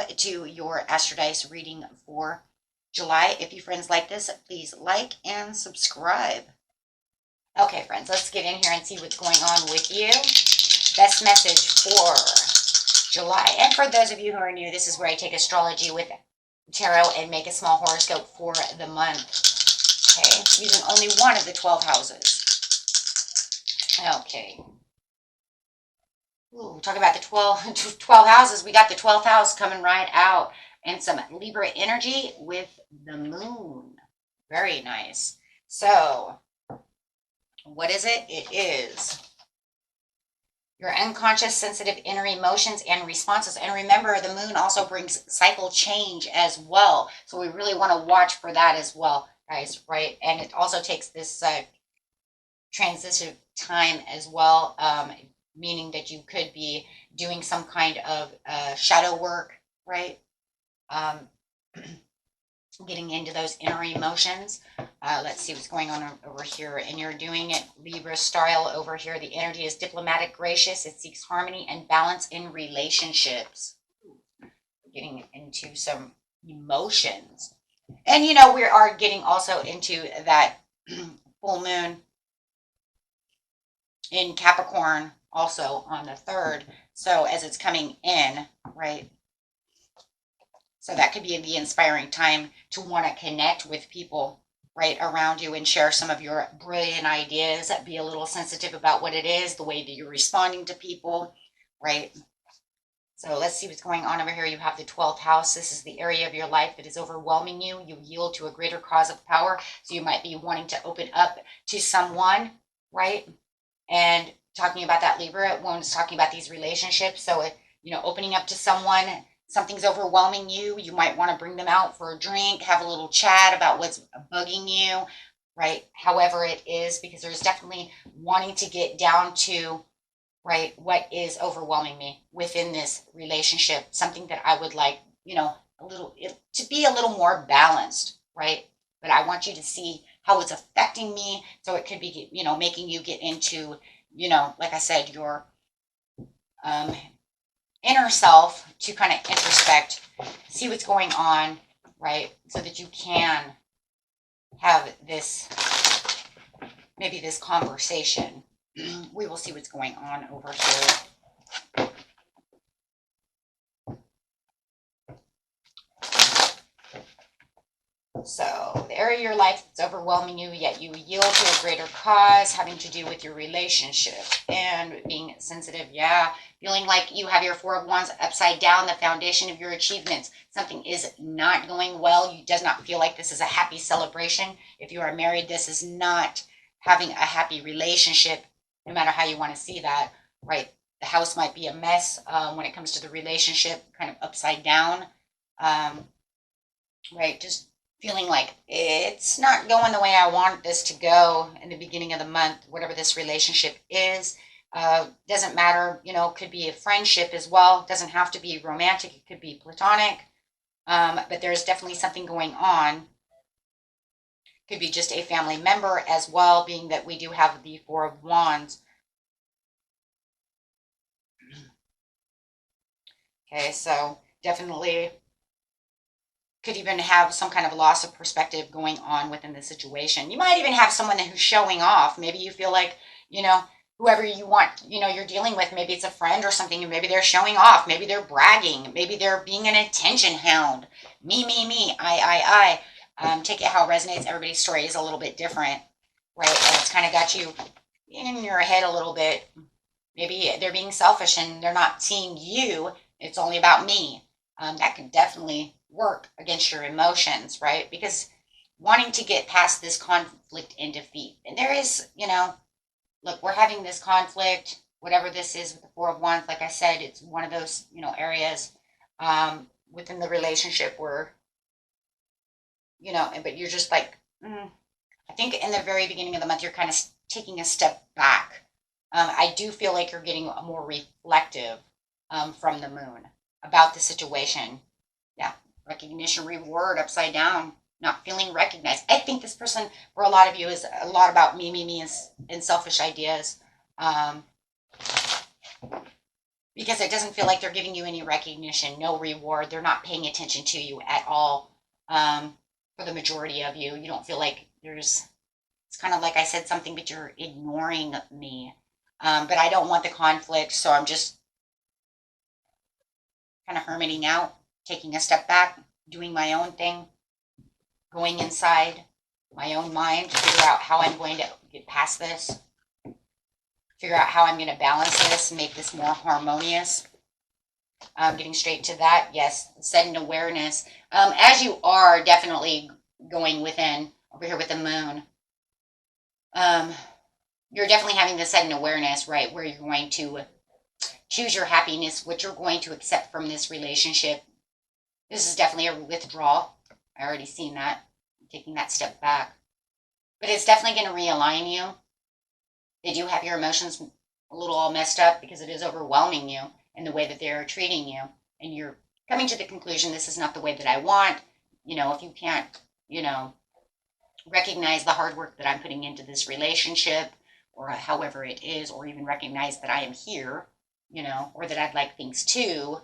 go to your Astro Dice reading for July. If you friends like this, please like and subscribe. Okay, friends, let's get in here and see what's going on with you. Best message for July. And for those of you who are new, this is where I take astrology with tarot and make a small horoscope for the month. Okay, using only one of the 12 houses. Okay. Ooh, talk about the 12 houses. We got the 12th house coming right out. And some Libra energy with the moon. Very nice. So, what is it? It is your unconscious, sensitive inner emotions and responses. And remember, the moon also brings cycle change as well. So we really want to watch for that as well, guys, right? And it also takes this transitive time as well, meaning that you could be doing some kind of shadow work, right? Getting into those inner emotions. Let's see what's going on over here. And you're doing it Libra style over here. The energy is diplomatic, gracious. It seeks harmony and balance in relationships. Getting into some emotions. And, you know, we are getting also into that full moon in Capricorn also on the 3rd. So as it's coming in, right? So that could be the inspiring time to want to connect with people right around you and share some of your brilliant ideas. Be a little sensitive about what it is, the way that you're responding to people, right? So let's see what's going on over here. You have the 12th house. This is the area of your life that is overwhelming you. You yield to a greater cause of power. So you might be wanting to open up to someone, right? And talking about that Libra, one's talking about these relationships. So, you know, opening up to someone, something's overwhelming you. You might want to bring them out for a drink, have a little chat about what's bugging you, right? However it is, because there's definitely wanting to get down to, right, what is overwhelming me within this relationship. Something that I would like, you know, to be a little more balanced, right? But I want you to see how it's affecting me. So it could be, you know, making you get into, you know, like I said, your inner self to kind of introspect, see what's going on, right? So that you can have this, maybe this conversation. We will see what's going on over here. So the area of your life that's overwhelming you, yet you yield to a greater cause, having to do with your relationship and being sensitive. Yeah, feeling like you have your 4 of Wands upside down, the foundation of your achievements. Something is not going well. You does not feel like this is a happy celebration. If you are married, this is not having a happy relationship, no matter how you want to see that, right? The house might be a mess when it comes to the relationship, kind of upside down, right? Just feeling like it's not going the way I want this to go in the beginning of the month, whatever this relationship is. Doesn't matter, you know, could be a friendship as well. Doesn't have to be romantic. It could be platonic. But there's definitely something going on. Could be just a family member as well, being that we do have the 4 of Wands. Okay, so definitely could even have some kind of loss of perspective going on within the situation. You might even have someone who's showing off. Maybe you feel like, you know, whoever you want, you know, you're dealing with, maybe it's a friend or something, and maybe they're showing off. Maybe they're bragging. Maybe they're being an attention hound. Me, I. Take it how it resonates. Everybody's story is a little bit different, right? And it's kind of got you in your head a little bit. Maybe they're being selfish and they're not seeing you. It's only about me. That can definitely work against your emotions, right? Because wanting to get past this conflict and defeat. And there is, you know, look, we're having this conflict, whatever this is with the 4 of Wands. Like I said, it's one of those, you know, areas within the relationship where, you know, but you're just like, I think in the very beginning of the month, you're kind of taking a step back. I do feel like you're getting more reflective from the moon about the situation. Yeah, recognition, reward, upside down, not feeling recognized. I think this person, for a lot of you, is a lot about me, and selfish ideas. because it doesn't feel like they're giving you any recognition, no reward. They're not paying attention to you at all. For the majority of you, you don't feel like it's kind of like I said something, but you're ignoring me. But I don't want the conflict, so I'm just kind of hermiting out, taking a step back, doing my own thing, going inside my own mind to figure out how I'm going to get past this, figure out how I'm going to balance this, make this more harmonious. Getting straight to that, yes, sudden awareness. As you are definitely going within, over here with the moon, you're definitely having the sudden awareness, right, where you're going to choose your happiness, what you're going to accept from this relationship. This is definitely a withdrawal. I already seen that, taking that step back. But it's definitely going to realign you. They do have your emotions a little all messed up because it is overwhelming you in the way that they're treating you. And you're coming to the conclusion, this is not the way that I want. If you can't, recognize the hard work that I'm putting into this relationship, or however it is, or even recognize that I am here, or that I'd like things too.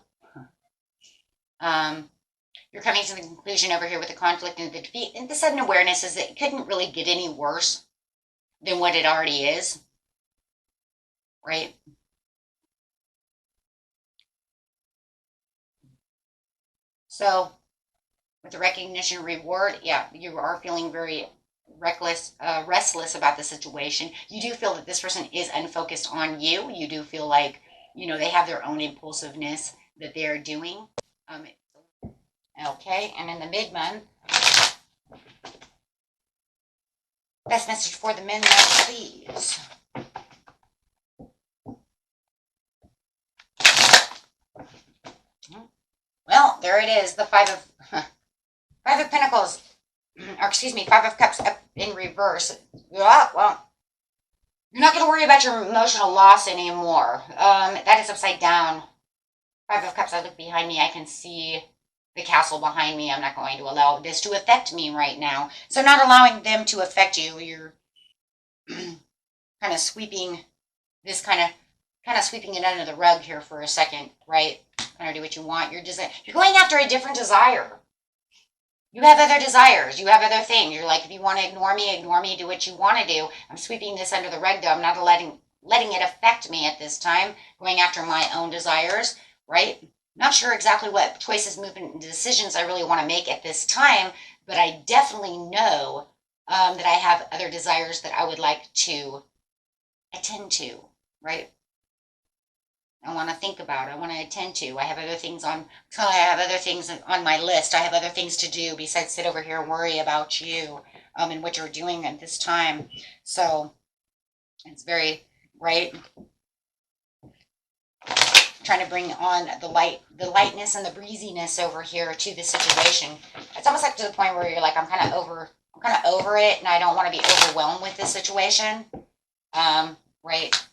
You're coming to the conclusion over here with the conflict and the defeat. And the sudden awareness is that it couldn't really get any worse than what it already is, right? So, with the recognition reward, yeah, you are feeling very restless about the situation. You do feel that this person is unfocused on you. You do feel like, they have their own impulsiveness that they're doing. Okay, and in the mid-month, best message for the midnight, please. Well, there it is, the Five of Pentacles, or excuse me, Five of Cups up in reverse. Yeah, well, you're not going to worry about your emotional loss anymore. That is upside down. Five of Cups, I look behind me, I can see the castle behind me. I'm not going to allow this to affect me right now. So not allowing them to affect you, you're kind of sweeping this kind of sweeping it under the rug here for a second, right? Kind of do what you want. You're going after a different desire. You have other desires. You have other things. You're like, if you want to ignore me, do what you want to do. I'm sweeping this under the rug, though. I'm not letting it affect me at this time. Going after my own desires, right? Not sure exactly what choices, movement, and decisions I really want to make at this time, but I definitely know that I have other desires that I would like to attend to, right? I want to think about. I want to attend to. I have other things on my list. I have other things to do besides sit over here and worry about you and what you're doing at this time. So it's very right. Trying to bring on the lightness and the breeziness over here to the situation. It's almost like to the point where you're like, I'm kind of over it, and I don't want to be overwhelmed with this situation. Right.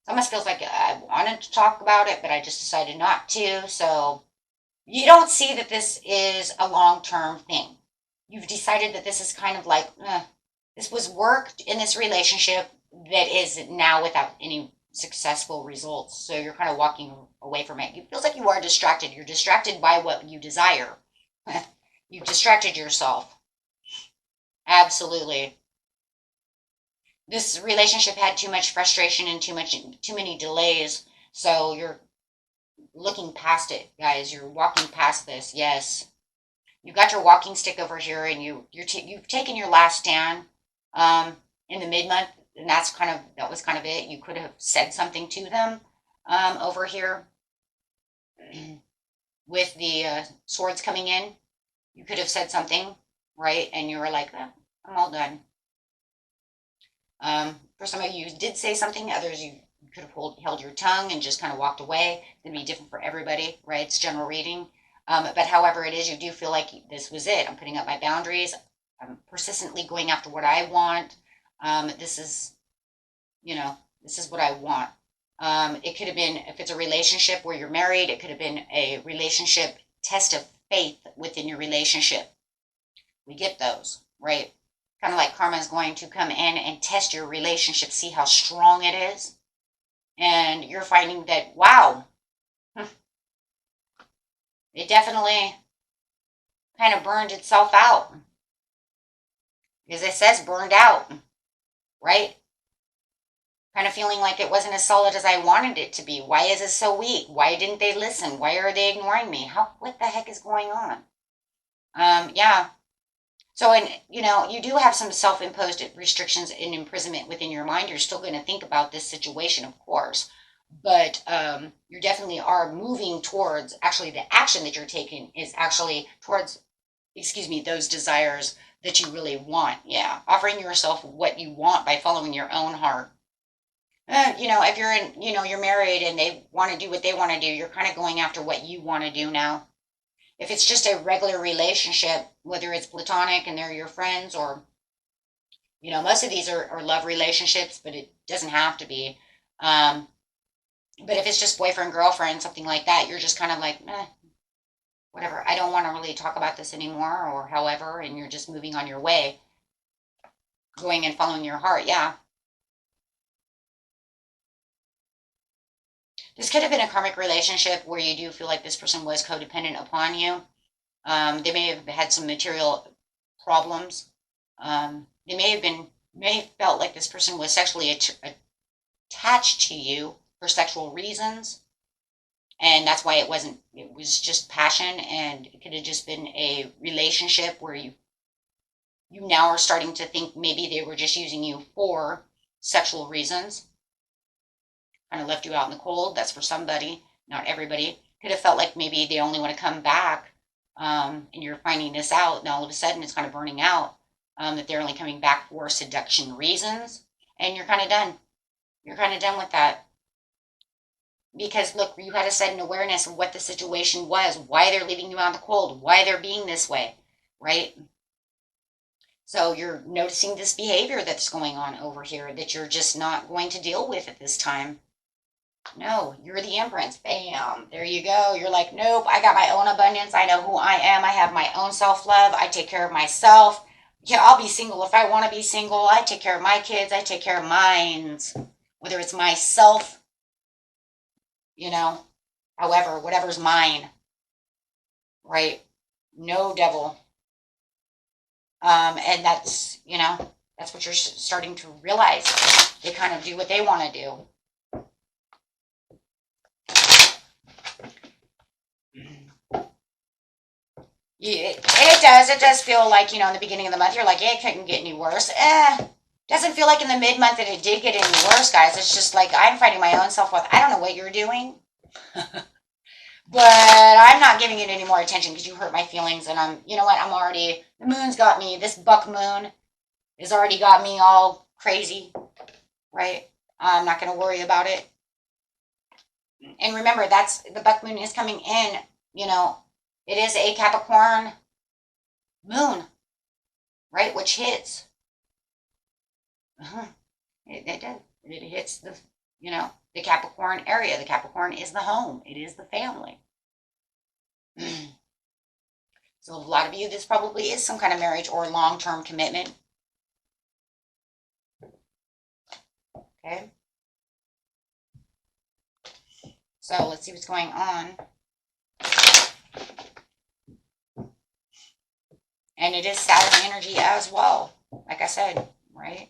It almost feels like I wanted to talk about it, but I just decided not to. So you don't see that this is a long-term thing. You've decided that this is kind of like, this was work in this relationship that is now without any successful results. So you're kind of walking away from it. It feels like you are distracted. You're distracted by what you desire. You've distracted yourself. Absolutely. This relationship had too much frustration and too many delays. So you're looking past it, guys. You're walking past this. Yes. You've got your walking stick over here, and you've taken your last stand in the mid-month, and that was kind of it. You could have said something to them over here with the swords coming in. You could have said something, right? And you were like, I'm all done. For some of you did say something, others you could have held your tongue and just kind of walked away. It's going to be different for everybody, right? It's general reading. But however it is, you do feel like this was it. I'm putting up my boundaries. I'm persistently going after what I want. This is what I want. It could have been, if it's a relationship where you're married, it could have been a relationship test of faith within your relationship. We get those, right? Kind of like karma is going to come in and test your relationship, see how strong it is. And you're finding that, wow, it definitely kind of burned itself out. Because it says burned out, right? Kind of feeling like it wasn't as solid as I wanted it to be. Why is it so weak? Why didn't they listen? Why are they ignoring me? What the heck is going on? Yeah. So, and you do have some self-imposed restrictions and imprisonment within your mind. You're still going to think about this situation, of course, but you definitely are moving towards, actually, the action that you're taking is actually towards, excuse me, those desires that you really want. Yeah, offering yourself what you want by following your own heart. If you're you're married and they want to do what they want to do, you're kind of going after what you want to do now. If it's just a regular relationship, whether it's platonic and they're your friends, or, most of these are love relationships, but it doesn't have to be. Um, but if it's just boyfriend, girlfriend, something like that, you're just kind of like, whatever. I don't want to really talk about this anymore, or however, and you're just moving on your way, going and following your heart. Yeah. This could have been a karmic relationship where you do feel like this person was codependent upon you. They may have had some material problems. They may have felt like this person was sexually attached to you for sexual reasons, and that's why it was just passion, and it could have just been a relationship where you now are starting to think maybe they were just using you for sexual reasons, kind of left you out in the cold. That's for somebody, not everybody. Could have felt like maybe they only want to come back, and you're finding this out, and all of a sudden it's kind of burning out, that they're only coming back for seduction reasons, and you're kind of done. You're kind of done with that. Because look, you had a sudden awareness of what the situation was, why they're leaving you out in the cold, why they're being this way, right? So you're noticing this behavior that's going on over here that you're just not going to deal with at this time. No, you're the Empress. Bam. There you go. You're like, nope, I got my own abundance. I know who I am. I have my own self love. I take care of myself. Yeah, I'll be single if I want to be single. I take care of my kids. I take care of mine. Whether it's myself, you know, however, whatever's mine, right? No devil. And that's what you're starting to realize. They kind of do what they want to do. Yeah, it does. It does feel like, in the beginning of the month, you're like, yeah, it couldn't get any worse. Doesn't feel like in the mid-month that it did get any worse, guys. It's just like I'm fighting my own self-worth. I don't know what you're doing, but I'm not giving it any more attention because you hurt my feelings. And you know what? The moon's got me. This buck moon has already got me all crazy, right? I'm not going to worry about it. And remember, the buck moon is coming in, it is a Capricorn moon, right? Which hits. It does. It hits the Capricorn area. The Capricorn is the home. It is the family. So a lot of you, this probably is some kind of marriage or long-term commitment. Okay. So let's see what's going on. And it is Saturn energy as well. Like I said, right?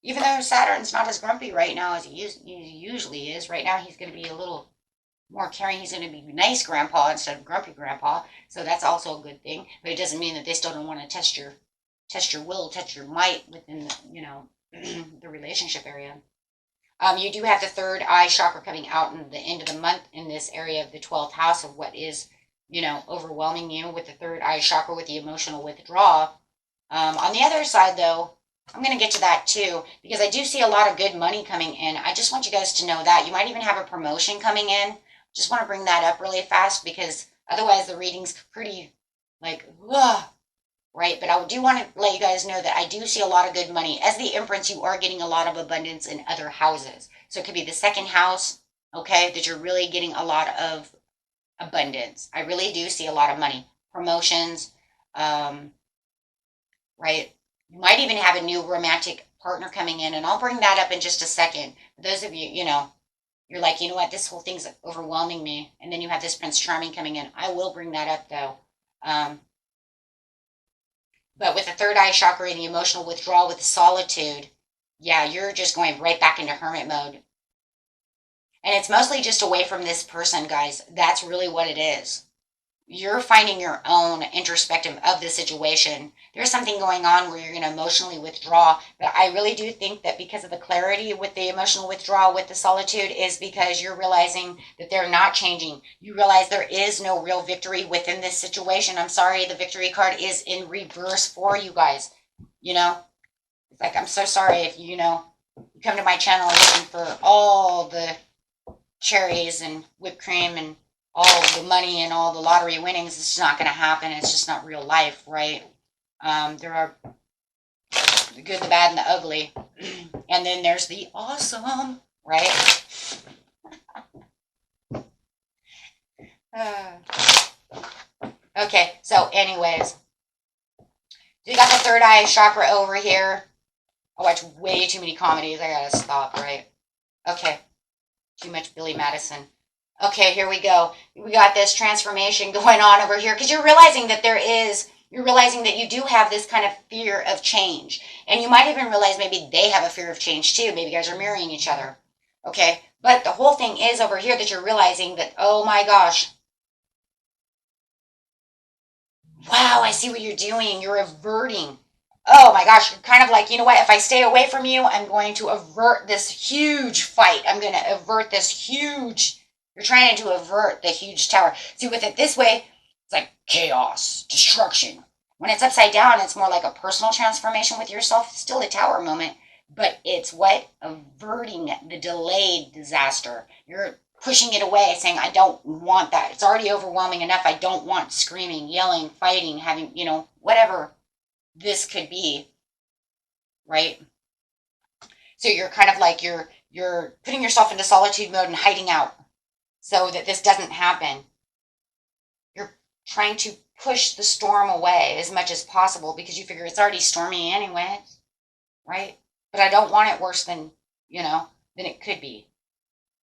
Even though Saturn's not as grumpy right now as he usually is, right now he's going to be a little more caring. He's going to be nice grandpa instead of grumpy grandpa. So that's also a good thing. But it doesn't mean that they still don't want to test your will, test your might within the relationship area. You do have the third eye chakra coming out in the end of the month in this area of the 12th house of what is, overwhelming you with the third eye chakra with the emotional withdrawal. On the other side, though, I'm going to get to that too, because I do see a lot of good money coming in. I just want you guys to know that. You might even have a promotion coming in. Just want to bring that up really fast because otherwise the reading's pretty like, ugh, right? But I do want to let you guys know that I do see a lot of good money. As the Empress, you are getting a lot of abundance in other houses. So it could be the second house, okay, that you're really getting a lot of abundance. I really do see a lot of money. Promotions, right? You might even have a new romantic partner coming in, and I'll bring that up in just a second. For those of you, You're like, you know what, this whole thing's overwhelming me. And then you have this Prince Charming coming in. I will bring that up though. But with the third eye chakra and the emotional withdrawal with the solitude, yeah, you're just going right back into hermit mode. And it's mostly just away from this person, guys. That's really what it is. You're finding your own introspective of the situation. There's something going on where you're going to emotionally withdraw. But I really do think that because of the clarity with the emotional withdrawal with the solitude is because you're realizing that they're not changing. You realize there is no real victory within this situation. I'm sorry, the victory card is in reverse for you guys. You know, it's like, I'm so sorry if you come to my channel looking for all the cherries and whipped cream and all the money and all the lottery winnings. It's just not going to happen. It's just not real life, right? There are the good, the bad, and the ugly. And then there's the awesome, right? Okay, so anyways. You got the third eye chakra over here. I watch way too many comedies. I gotta stop, right? Okay. Too much Billy Madison. Okay, here we go. We got this transformation going on over here because you're realizing that you're realizing that you do have this kind of fear of change. And you might even realize maybe they have a fear of change too. Maybe you guys are mirroring each other. Okay, but the whole thing is over here that you're realizing that, oh my gosh. Wow, I see what you're doing. You're averting. Oh my gosh, you're kind of like, you know what? If I stay away from you, I'm going to avert this huge fight. I'm going to avert this huge. You're trying to avert the huge tower. See, with it this way, it's like chaos, destruction. When it's upside down, it's more like a personal transformation with yourself. It's still a tower moment, but it's what? Averting the delayed disaster. You're pushing it away, saying, I don't want that. It's already overwhelming enough. I don't want screaming, yelling, fighting, having, whatever this could be, right? So you're kind of like you're putting yourself into solitude mode and hiding out so that this doesn't happen. You're trying to push the storm away as much as possible because you figure it's already stormy anyway, right? But I don't want it worse than it could be,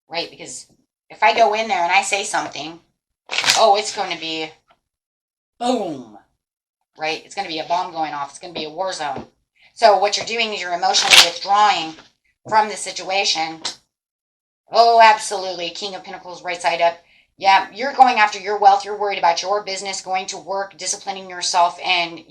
right? Because if I go in there and I say something, oh, it's going to be boom, right? It's going to be a bomb going off. It's going to be a war zone. So what you're doing is you're emotionally withdrawing from the situation. Oh, absolutely. King of Pentacles, right side up. Yeah, you're going after your wealth. You're worried about your business, going to work, disciplining yourself, and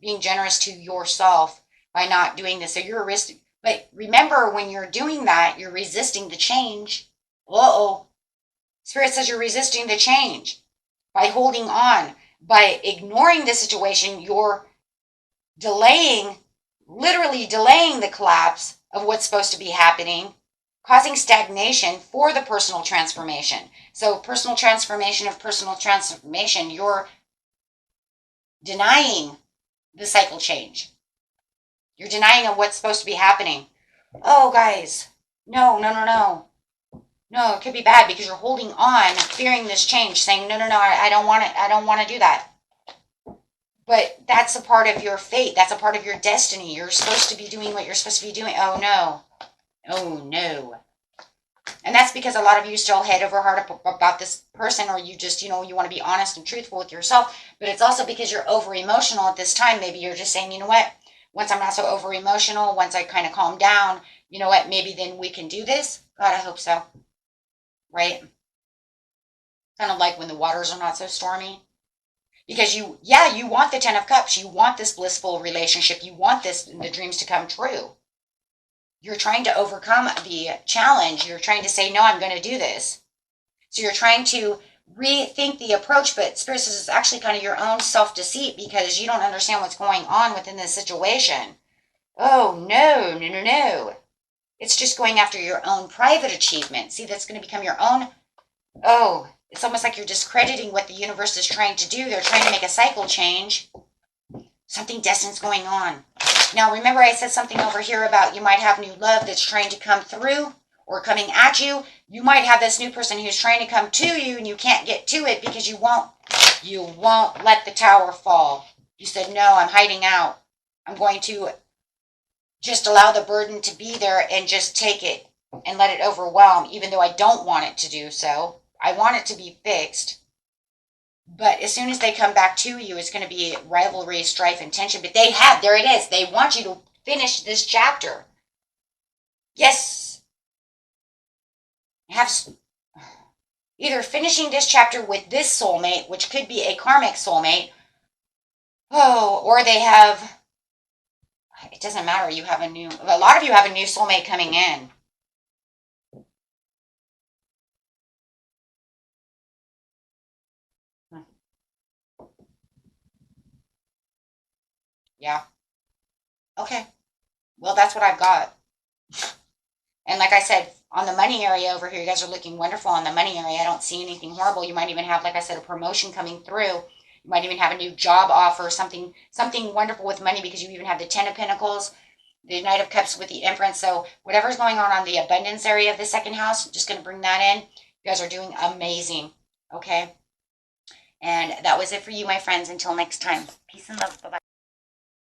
being generous to yourself by not doing this. So you're risking. But remember, when you're doing that, you're resisting the change. Uh-oh. Spirit says you're resisting the change by holding on. By ignoring the situation, you're literally delaying the collapse of what's supposed to be happening, causing stagnation for the personal transformation. So personal transformation, you're denying the cycle change. You're denying of what's supposed to be happening. Oh, guys, no. No, it could be bad because you're holding on, fearing this change, saying, no, I don't want it. I don't want to do that. But that's a part of your fate. That's a part of your destiny. You're supposed to be doing what you're supposed to be doing. Oh, no. And that's because a lot of you still head over heart about this person, or you just, you want to be honest and truthful with yourself. But it's also because you're over emotional at this time. Maybe you're just saying, you know what? Once I'm not so over emotional, once I kind of calm down, you know what? Maybe then we can do this. God, I hope so. Right? Kind of like when the waters are not so stormy. Because you want the 10 of Cups. You want this blissful relationship. You want the dreams to come true. You're trying to overcome the challenge. You're trying to say, no, I'm going to do this. So you're trying to rethink the approach, but Spirit says it's actually kind of your own self-deceit because you don't understand what's going on within this situation. Oh, no. It's just going after your own private achievement. See, that's going to become your own. Oh, it's almost like you're discrediting what the universe is trying to do. They're trying to make a cycle change. Something destined's going on. Now, remember I said something over here about you might have new love that's trying to come through or coming at you. You might have this new person who's trying to come to you and you can't get to it because you won't let the tower fall. You said, no, I'm hiding out. I'm going to just allow the burden to be there and just take it. and let it overwhelm, even though I don't want it to do so. I want it to be fixed. But as soon as they come back to you, it's going to be rivalry, strife, and tension. But there it is. They want you to finish this chapter. Yes. Have either finishing this chapter with this soulmate, which could be a karmic soulmate, or they have, it doesn't matter, a lot of you have a new soulmate coming in. Yeah. Okay. Well, that's what I've got. And like I said, on the money area over here, you guys are looking wonderful on the money area. I don't see anything horrible. You might even have, like I said, a promotion coming through. You might even have a new job offer, something wonderful with money, because you even have the Ten of Pentacles, the Knight of Cups with the Empress. So whatever's going on the abundance area of the second house, I'm just going to bring that in. You guys are doing amazing. Okay. And that was it for you, my friends. Until next time. Peace and love. Bye-bye.